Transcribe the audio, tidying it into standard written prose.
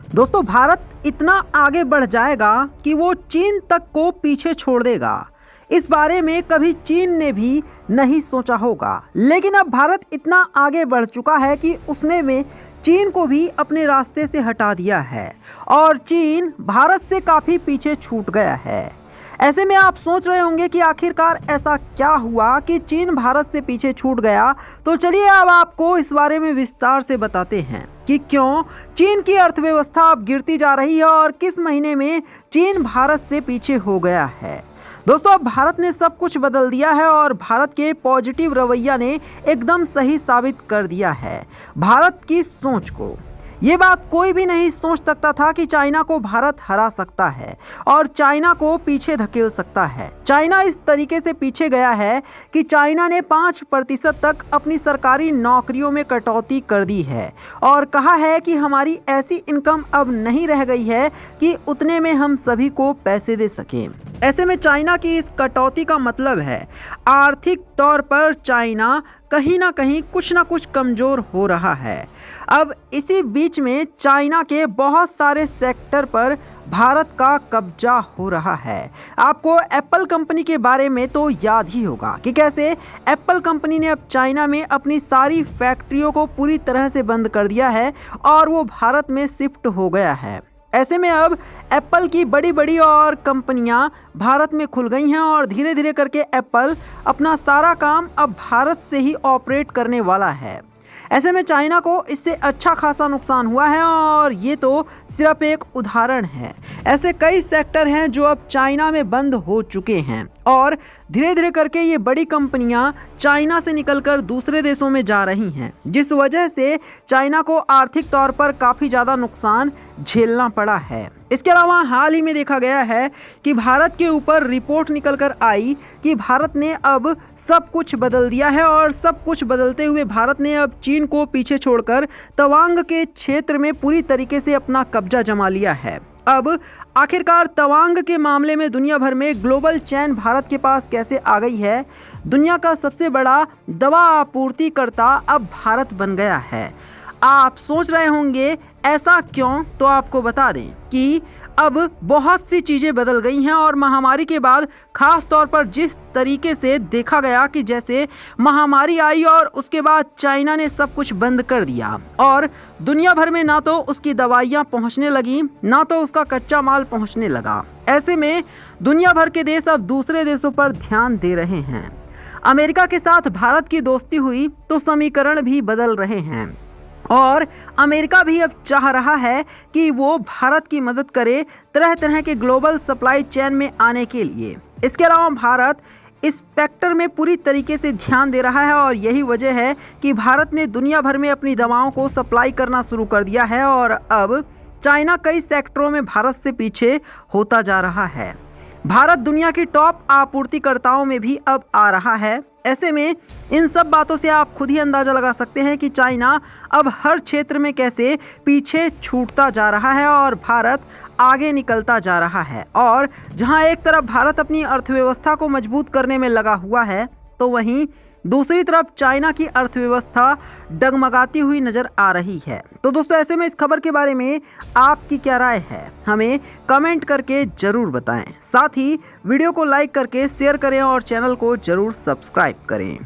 दोस्तों, भारत इतना आगे बढ़ जाएगा कि वो चीन तक को पीछे छोड़ देगा। इस बारे में कभी चीन ने भी नहीं सोचा होगा, लेकिन अब भारत इतना आगे बढ़ चुका है कि उसने में चीन को भी अपने रास्ते से हटा दिया है और चीन भारत से काफ़ी पीछे छूट गया है। ऐसे में आप सोच रहे होंगे कि आखिरकार ऐसा क्या हुआ कि चीन भारत से पीछे छूट गया। तो चलिए अब आपको इस बारे में विस्तार से बताते हैं कि क्यों चीन की अर्थव्यवस्था अब गिरती जा रही है और किस महीने में चीन भारत से पीछे हो गया है। दोस्तों, अब भारत ने सब कुछ बदल दिया है और भारत के पॉजिटिव रवैया ने एकदम सही साबित कर दिया है भारत की सोच को। ये बात कोई भी नहीं सोच सकता था कि चाइना को भारत हरा सकता है और चाइना को पीछे धकेल सकता है। चाइना इस तरीके से पीछे गया है कि चाइना ने 5% तक अपनी सरकारी नौकरियों में कटौती कर दी है और कहा है कि हमारी ऐसी इनकम अब नहीं रह गई है कि उतने में हम सभी को पैसे दे सकें। ऐसे में चाइना की इस कटौती का मतलब है आर्थिक तौर पर चाइना कहीं ना कहीं कुछ ना कुछ कमज़ोर हो रहा है। अब इसी बीच में चाइना के बहुत सारे सेक्टर पर भारत का कब्जा हो रहा है। आपको एप्पल कंपनी के बारे में तो याद ही होगा कि कैसे एप्पल कंपनी ने अब चाइना में अपनी सारी फैक्ट्रियों को पूरी तरह से बंद कर दिया है और वो भारत में शिफ्ट हो गया है। ऐसे में अब एप्पल की बड़ी बड़ी और कंपनियां भारत में खुल गई हैं और धीरे धीरे करके एप्पल अपना सारा काम अब भारत से ही ऑपरेट करने वाला है। ऐसे में चाइना को इससे अच्छा खासा नुकसान हुआ है और ये तो सिर्फ एक उदाहरण है। ऐसे कई सेक्टर हैं जो अब चाइना में बंद हो चुके हैं और धीरे धीरे करके ये बड़ी कंपनियां चाइना से निकलकर दूसरे देशों में जा रही हैं, जिस वजह से चाइना को आर्थिक तौर पर काफ़ी ज़्यादा नुकसान झेलना पड़ा है। इसके अलावा हाल ही में देखा गया है कि भारत के ऊपर रिपोर्ट निकलकर आई कि भारत ने अब सब कुछ बदल दिया है और सब कुछ बदलते हुए भारत ने अब चीन को पीछे छोड़कर तवांग के क्षेत्र में पूरी तरीके से अपना कब्जा जमा लिया है। अब आखिरकार तवांग के मामले में दुनिया भर में ग्लोबल चेन भारत के पास कैसे आ गई है। दुनिया का सबसे बड़ा दवा आपूर्तिकर्ता अब भारत बन गया है। आप सोच रहे होंगे ऐसा क्यों, तो आपको बता दें कि अब बहुत सी चीज़ें बदल गई हैं और महामारी के बाद खास तौर पर जिस तरीके से देखा गया कि जैसे महामारी आई और उसके बाद चाइना ने सब कुछ बंद कर दिया और दुनिया भर में ना तो उसकी दवाइयाँ पहुँचने लगी ना तो उसका कच्चा माल पहुँचने लगा। ऐसे में दुनिया भर के देश अब दूसरे देशों पर ध्यान दे रहे हैं। अमेरिका के साथ भारत की दोस्ती हुई तो समीकरण भी बदल रहे हैं और अमेरिका भी अब चाह रहा है कि वो भारत की मदद करे तरह तरह के ग्लोबल सप्लाई चेन में आने के लिए। इसके अलावा भारत इस सेक्टर में पूरी तरीके से ध्यान दे रहा है और यही वजह है कि भारत ने दुनिया भर में अपनी दवाओं को सप्लाई करना शुरू कर दिया है और अब चाइना कई सेक्टरों में भारत से पीछे होता जा रहा है। भारत दुनिया की टॉप आपूर्तिकर्ताओं में भी अब आ रहा है। ऐसे में इन सब बातों से आप खुद ही अंदाजा लगा सकते हैं कि चाइना अब हर क्षेत्र में कैसे पीछे छूटता जा रहा है और भारत आगे निकलता जा रहा है। और जहां एक तरफ भारत अपनी अर्थव्यवस्था को मजबूत करने में लगा हुआ है, तो वहीं दूसरी तरफ चाइना की अर्थव्यवस्था डगमगाती हुई नजर आ रही है। तो दोस्तों, ऐसे में इस खबर के बारे में आपकी क्या राय है, हमें कमेंट करके जरूर बताएं। साथ ही वीडियो को लाइक करके शेयर करें और चैनल को जरूर सब्सक्राइब करें।